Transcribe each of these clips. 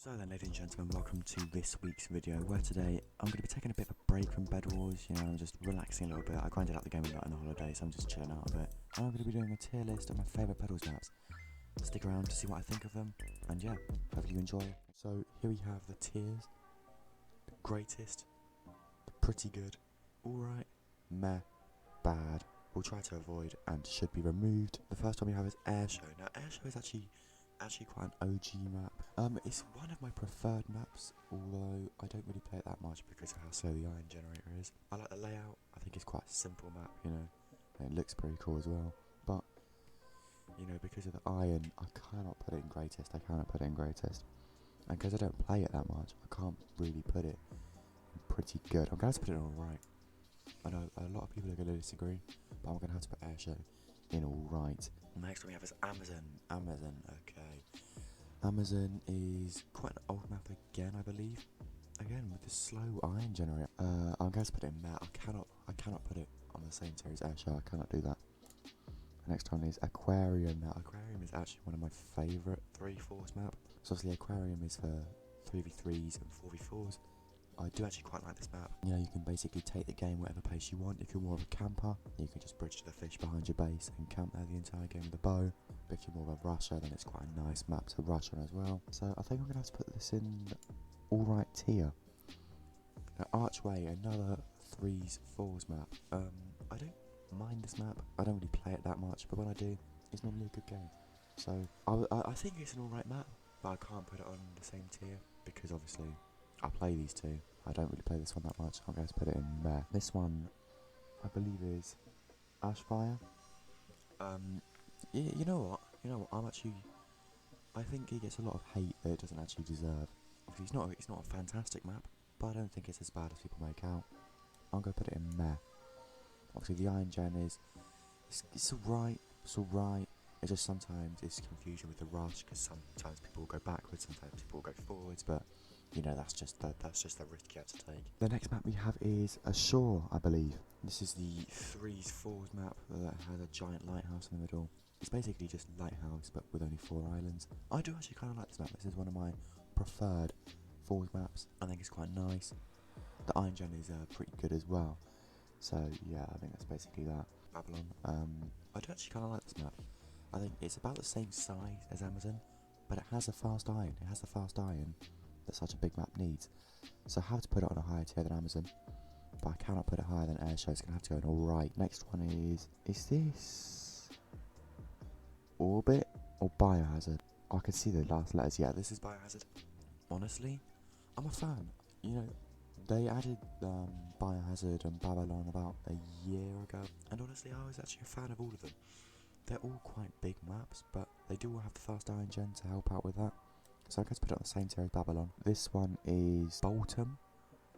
So then, ladies and gentlemen, welcome to this week's video, where today I'm going to be taking a bit of a break from Bed Wars. You know, I'm just relaxing a little bit. I grinded out the game a lot on the holidays, so I'm just chilling out a bit. And I'm going to be doing a tier list of my favourite Bed Wars maps. Stick around to see what I think of them, and yeah, hopefully you enjoy. So here we have the tiers: the greatest, the pretty good, alright, meh, bad, we'll try to avoid, and should be removed. The first one we have is Airshow. Now, Airshow is actually quite an OG map. It's one of my preferred maps, although I don't really play it that much because of how slow the iron generator is. I like the layout. I think it's quite a simple map, you know, and it looks pretty cool as well. But, you know, because of the iron, I cannot put it in greatest. And because I don't play it that much, I can't really put it in pretty good. I'm going to put it in alright. I know a lot of people are going to disagree, but I'm going to have to put Airshow in alright. Next one we have is Amazon. Okay. Amazon is quite an old map again, I believe. Again, with the slow iron generator. I'm going to put it in there. I cannot put it on the same tier as Airshow. I cannot do that. The next one is Aquarium. Now, Aquarium is actually one of my favourite 3-4s map. So obviously Aquarium is for 3v3s and 4v4s. I do actually quite like this map. You know, you can basically take the game whatever pace you want. If you're more of a camper, you can just bridge to the fish behind your base and camp there the entire game with a bow. But if you're more of a rusher, then it's quite a nice map to rush on as well. So I think I'm going to have to put this in alright tier. Now, Archway, another 3s, 4s map. I don't mind this map. I don't really play it that much, but when I do, it's normally a good game. So I think it's an alright map, but I can't put it on the same tier because obviously I play these two. I don't really play this one that much. I'm going to put it in there. This one, I believe, is Ashfire. You know what? I think he gets a lot of hate that it doesn't actually deserve. Obviously, it's not a fantastic map, but I don't think it's as bad as people make out. I'm going to put it in there. Obviously, the Iron Gen it's alright. It's just sometimes it's confusion with the rush, because sometimes people will go backwards, sometimes people will go forwards, but you know, that's just the risk you have to take. The next map we have is Ashore, I believe. This is the 3s, 4s map that has a giant lighthouse in the middle. It's basically just lighthouse, but with only 4 islands. I do actually kind of like this map. This is one of my preferred 4s maps. I think it's quite nice. The Iron Gen is pretty good as well. So yeah, I think that's basically that. Babylon. I do actually kind of like this map. I think it's about the same size as Amazon, but it has a fast iron. It has the fast iron that such a big map needs. So I have to put it on a higher tier than Amazon, but I cannot put it higher than Airshow. It's going to have to go in alright. Next one is this Orbit or Biohazard? I can see the last letters. Yeah, this is Biohazard. Honestly, I'm a fan. You know, they added Biohazard and Babylon about a year ago, and honestly I was actually a fan of all of them. They're all quite big maps, but they do all have the fast iron gen to help out with that. So I'm going to put it on the same tier as Babylon. This one is Boltum,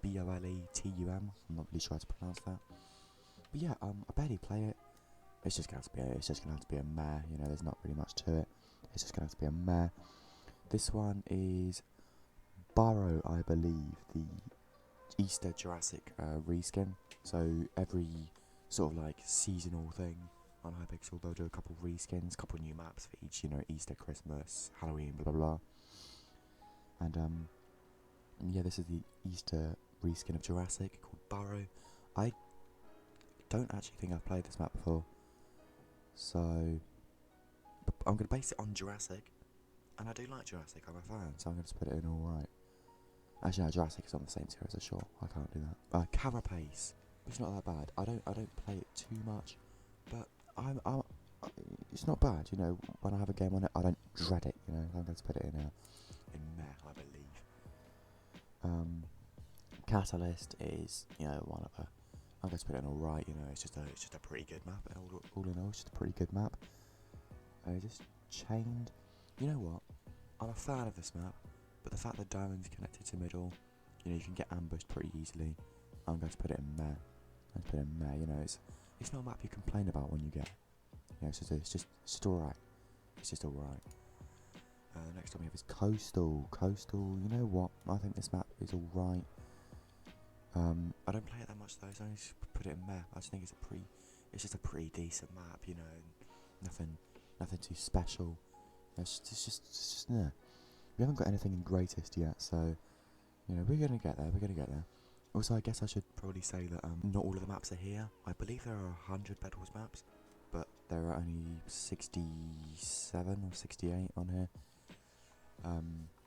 Boletum. I'm not really sure how to pronounce that. But yeah, I barely play it. It's just going to have to be a meh. You know, there's not really much to it. It's just going to have to be a meh. This one is Burrow, I believe, the Easter Jurassic reskin. So every sort of like seasonal thing on Hypixel, they'll do a couple of reskins, a couple of new maps for each, you know, Easter, Christmas, Halloween, blah blah blah. And yeah, this is the Easter reskin of Jurassic called Burrow. I don't actually think I've played this map before, so I'm going to base it on Jurassic, and I do like Jurassic. I'm a fan, so I'm going to put it in alright. Actually, no, Jurassic is on the same tier as Ashore. I can't do that. Carapace. It's not that bad. I don't play it too much, but it's not bad. You know, when I have a game on it, I don't dread it. You know, I'm going to put it in meh, I believe. Catalyst is, you know, I'm going to put it in alright. You know, it's just a pretty good map. All in all, it's just a pretty good map. Just chained. You know what? I'm a fan of this map, but the fact that diamond's connected to middle, you know, you can get ambushed pretty easily. I'm going to put it in meh. You know, it's not a map you complain about when you get. You know, it's just alright. It's just alright. Next one we have is Coastal. Coastal, you know what? I think this map is alright. I don't play it that much though, so I just put it in meh. I just think it's just a pretty decent map, you know. Nothing too special. It's just nah. We haven't got anything in greatest yet, so, you know, we're going to get there, we're going to get there. Also, I guess I should probably say that not all of the maps are here. I believe there are 100 bedwars maps, but there are only 67 or 68 on here.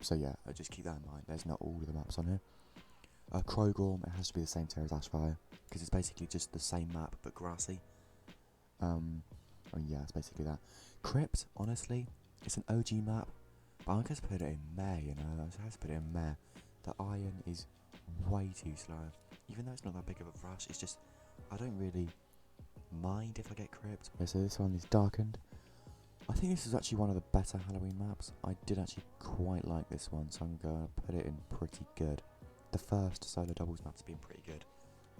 So yeah, just keep that in mind. There's not all of the maps on here. Krogorm, it has to be the same tier as Ashfire, because it's basically just the same map but grassy. I mean, yeah, it's basically that. Crypt, honestly, it's an OG map, but I'm going to put it in Meh, you know. I have to put it in Meh. The iron is way too slow. Even though it's not that big of a rush, it's just, I don't really mind if I get Crypt. Okay, so this one is Darkened. I think this is actually one of the better Halloween maps. I did actually quite like this one, so I'm going to put it in pretty good. The first solo doubles map's been pretty good.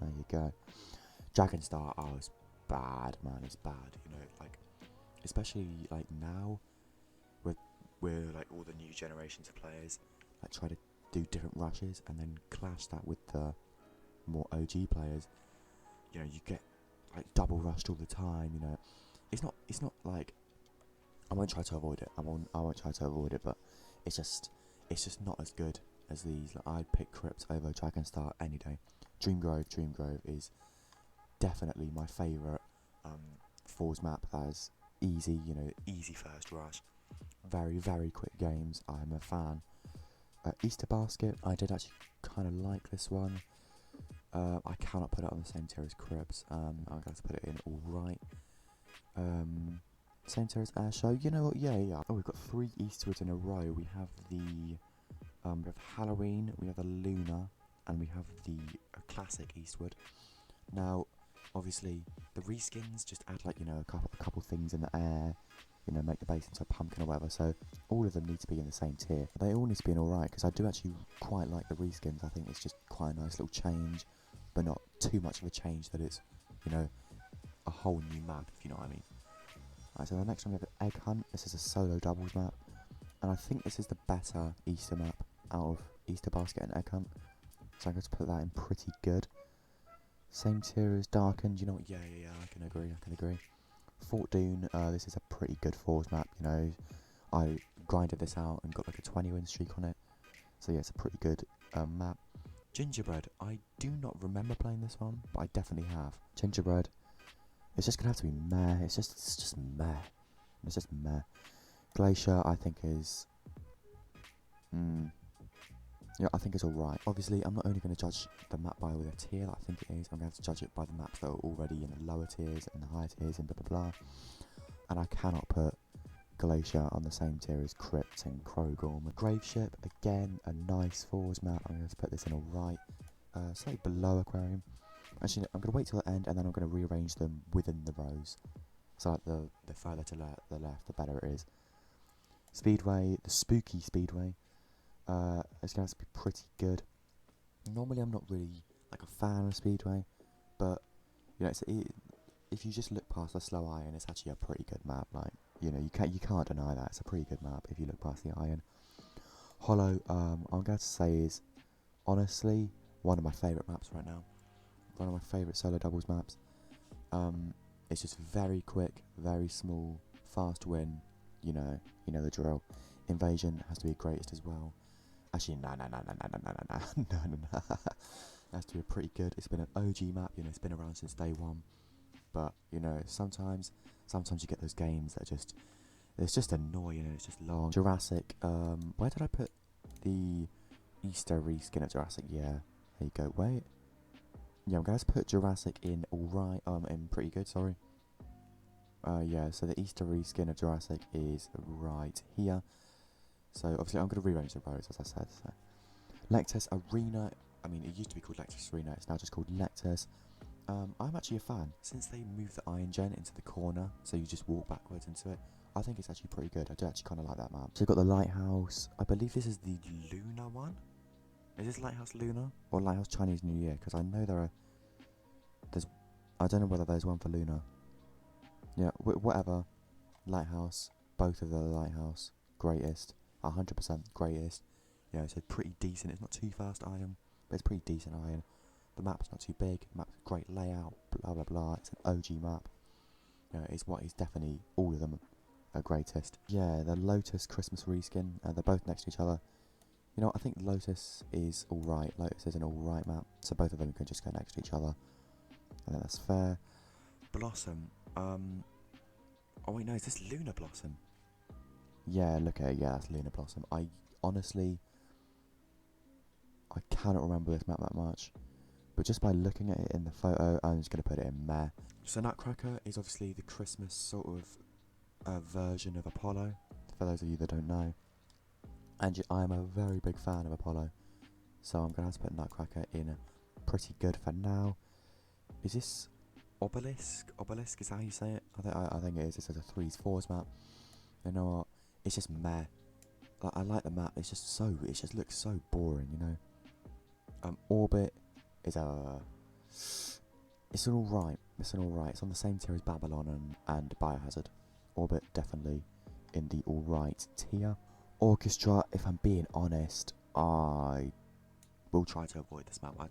There you go. Dragonstar, oh, it's bad, man, it's bad. You know, like, especially like now, we're like all the new generations of players, like try to do different rushes and then clash that with the more OG players. You know, you get like double rushed all the time. You know, it's not like, I won't try to avoid it. I won't try to avoid it, but it's just not as good as these. Like, I'd pick Crypt over Dragonstar any day. Dreamgrove is definitely my favourite Falls map. That is easy, you know, easy first rush. Very, very quick games. I'm a fan. Easter Basket, I did actually kind of like this one. I cannot put it on the same tier as Crypt. I'm going to put it in alright. Same tier as Air Show. You know what? Yeah. Oh, we've got 3 Eastwoods in a row. We have the we have Halloween, we have the Lunar, and we have the classic Eastwood. Now, obviously, the reskins just add, like, you know, a couple things in the air, you know, make the base into a pumpkin or whatever, so all of them need to be in the same tier. They all need to be in alright, because I do actually quite like the reskins. I think it's just quite a nice little change, but not too much of a change that it's, you know, a whole new map, if you know what I mean. Alright, so the next one we have Egg Hunt. This is a solo doubles map, and I think this is the better Easter map out of Easter Basket and Egg Hunt, so I'm going to put that in pretty good. Same tier as Darkened, you know what, yeah, I can agree. Fort Dune, this is a pretty good Falls map, you know. I grinded this out and got like a 20 win streak on it, so yeah, it's a pretty good map. Gingerbread, I do not remember playing this one, but I definitely have. Gingerbread, it's just going to have to be meh, it's just meh. It's just meh. Glacier, I think is, yeah, I think it's alright. Obviously, I'm not only going to judge the map by the tier that I think it is, I'm going to judge it by the maps that are already in the lower tiers and the higher tiers and blah blah blah. And I cannot put Glacier on the same tier as Crypt and Krogorm. Graveship, again, a nice Falls map. I'm going to put this in alright. Slightly below Aquarium. Actually, I'm going to wait till the end and then I'm going to rearrange them within the rows. So like the further to the left, the better it is. Speedway, the spooky Speedway. It's going to be pretty good. Normally I'm not really like a fan of Speedway, but you know, if you just look past the slow iron, it's actually a pretty good map. Like, you know, you can't deny that it's a pretty good map if you look past the iron. Hollow, I'm going to say is honestly one of my favourite maps right now. One of my favourite solo doubles maps. It's just very quick, very small, fast win. You know the drill. Invasion has to be greatest as well. Actually, no. It has to be pretty good. It's been an OG map, you know, it's been around since day one. But, you know, sometimes you get those games that it's just annoying and it's just long. Jurassic, where did I put the Easter reskin of Jurassic? Yeah, there you go. Wait. Yeah, I'm going to put Jurassic in alright, in pretty good, sorry. Yeah, so the Easter reskin of Jurassic is right here. So obviously I'm going to rearrange the rows, as I said. So. Lectus Arena, I mean, it used to be called Lectus Arena, it's now just called Lectus. I'm actually a fan. Since they moved the iron gen into the corner, so you just walk backwards into it, I think it's actually pretty good. I do actually kind of like that map. So you've got the Lighthouse. I believe this is the Lunar one. Is this Lighthouse Lunar or Lighthouse Chinese New Year? Because I know I don't know whether there's one for Lunar. Yeah, whatever. Lighthouse, both of the Lighthouse, greatest, 100% greatest. Yeah, it's a pretty decent, it's not too fast iron, but it's pretty decent iron. The map's not too big, the map's great layout, blah blah blah, it's an OG map. You know, it's what is definitely, all of them are greatest. Yeah, the Lotus Christmas reskin, they're both next to each other. You know, I think Lotus is alright. Lotus is an alright map, so both of them can just go next to each other. I think that's fair. Blossom. Oh wait, no, is this Lunar Blossom? Yeah, look at it. Yeah, that's Lunar Blossom. I cannot remember this map that much, but just by looking at it in the photo, I'm just going to put it in meh. So Nutcracker is obviously the Christmas sort of version of Apollo, for those of you that don't know. And I'm a very big fan of Apollo, so I'm going to have to put Nutcracker in pretty good for now. Is this Obelisk? Obelisk is how you say it? I think it is. It's a 3s/4s map. You know what? It's just meh. Like, I like the map. It just looks so boring, you know. Orbit is it's an alright. It's an alright. It's on the same tier as Babylon and Biohazard. Orbit definitely in the alright tier. Orchestra, if I'm being honest, I will try to avoid this map. I'm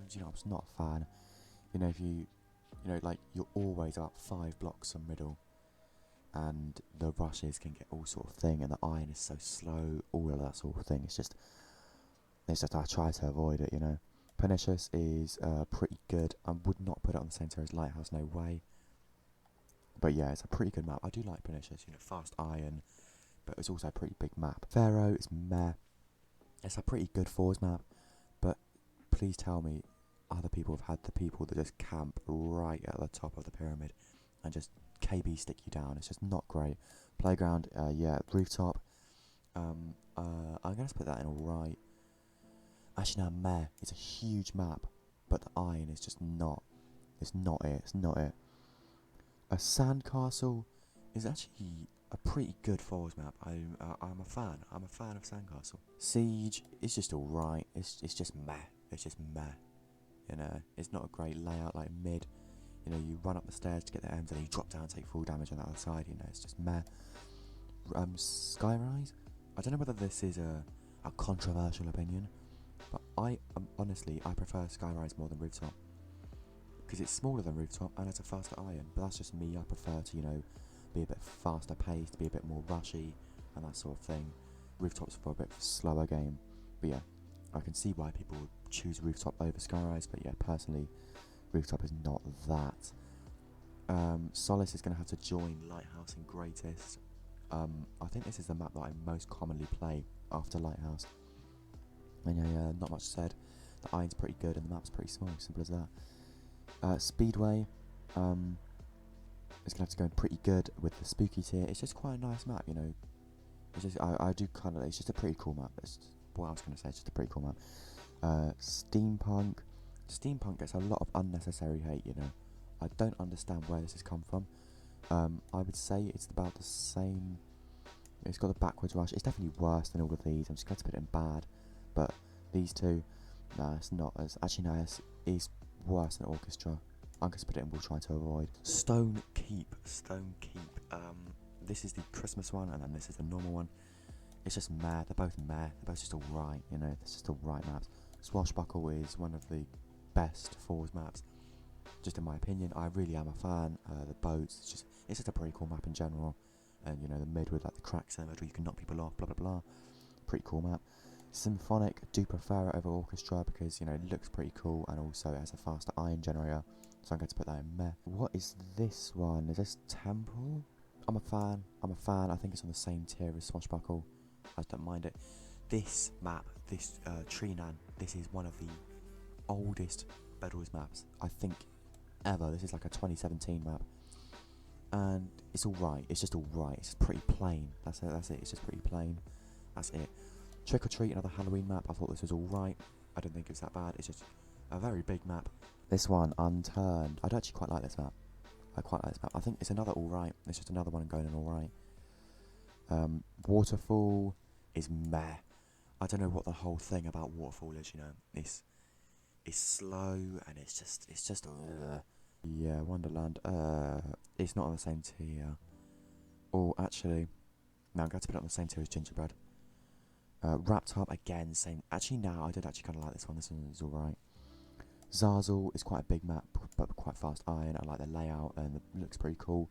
just not a fan. You know, if like, you're always about 5 blocks from middle, and the rushes can get all sort of thing, and the iron is so slow, all of that sort of thing. It's just I try to avoid it, you know. Pernicious is pretty good. I would not put it on the same tier as Lighthouse, no way. But yeah, it's a pretty good map. I do like Pernicious, you know, fast iron, but it's also a pretty big map. Pharaoh is meh. It's a pretty good 4s map, but please tell me other people have had the people that just camp right at the top of the pyramid and just KB stick you down. It's just not great. Playground, yeah, Rooftop. I'm going to put that in alright. Actually, no, meh. It's a huge map, but the iron is just not. It's not it. It's not it. A Sandcastle is actually a pretty good 4s map. I'm a fan. I'm a fan of Sandcastle. Siege is just alright. It's just meh. It's just meh. You know, it's not a great layout like mid. You know, you run up the stairs to get the M's and then you drop down and take full damage on the other side. You know, it's just meh. Skyrise. I don't know whether this is a controversial opinion, but honestly, I prefer Skyrise more than Rooftop, because it's smaller than Rooftop and it's a faster iron. But that's just me. I prefer to, you know, be a bit faster paced, be a bit more rushy, and that sort of thing. Rooftop's for a bit slower game, but yeah, I can see why people would choose Rooftop over Skyrise. But yeah, personally, Rooftop is not that. Solace is going to have to join Lighthouse and Greatest. I think this is the map that I most commonly play after Lighthouse. And yeah, not much said. The iron's pretty good and the map's pretty small, simple as that. Speedway is going to have to go in pretty good with the spooky tier. It's just quite a nice map, you know. It's just, I do kind of, it's just a pretty cool map. What I was going to say, it's just a pretty cool map. Steampunk gets a lot of unnecessary hate, you know. I don't understand where this has come from. I would say it's about the same. It's got a backwards rush. It's definitely worse than all of these. I'm just going to put it in bad. But these two, no, it's not as. Actually, no, it's worse than Orchestra. I'm going to put it in we'll try to avoid. Stone Keep. This is the Christmas one, and then this is the normal one. It's just meh. They're both meh. They're both just alright, you know. It's just alright maps. Swashbuckle is one of the best 4s maps, just in my opinion. I really am a fan. The boats, it's just a pretty cool map in general, and you know, the mid with like the cracks in the middle, you can knock people off, blah blah blah. Pretty cool map. Symphonic, do prefer it over Orchestra because, you know, it looks pretty cool, and also it has a faster iron generator, so I'm going to put that in meh. What is this one? Is this Temple? I'm a fan. I think it's on the same tier as Swashbuckle. I just don't mind it. This map, this Treenan, this is one of the oldest bedwars maps I think ever. This is like a 2017 map, and it's alright. It's just alright. It's just pretty plain. That's it. It's just pretty plain. That's it. Trick or Treat, another Halloween map. I thought this was alright. I don't think it was that bad. It's just a very big map. This one, Unturned. I don't actually quite like this map. I quite like this map. I think it's another alright. It's just another one going in alright. Waterfall is meh. I don't know what the whole thing about Waterfall is, you know. It's slow and it's just yeah, Wonderland. It's not on the same tier. Or actually, no, I'm going to put it on the same tier as Gingerbread. Wrapped Up again, same. Actually, no, I did actually kind of like this one. This one is alright. Zazzle is quite a big map, but quite fast iron. I like the layout and it looks pretty cool.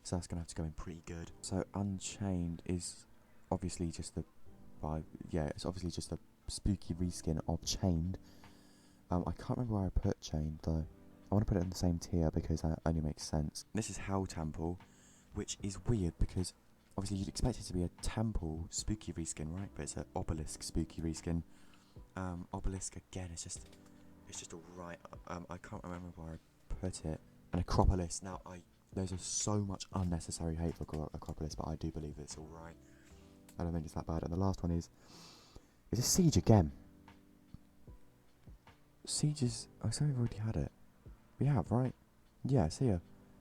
So that's going to have to go in pretty good. So Unchained is obviously just the yeah, it's obviously just a spooky reskin of Chained. I can't remember where I put Chained though. I want to put it in the same tier because that only makes sense. This is Hell Temple, which is weird because obviously you'd expect it to be a Temple spooky reskin, right? But it's an Obelisk spooky reskin. Obelisk again, it's just alright. I can't remember where I put it. An Acropolis. Now there's so much unnecessary hate for Acropolis, but I do believe it's alright. I don't think it's that bad. And the last one is a Siege again. Siege is... I say we've already had it. We have, right? Yeah, see ya.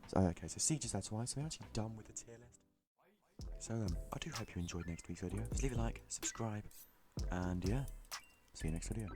So, okay, so Siege is there twice, so we're actually done with the tier list. So, I do hope you enjoyed next week's video. Just leave a like, subscribe, and yeah, see you next video.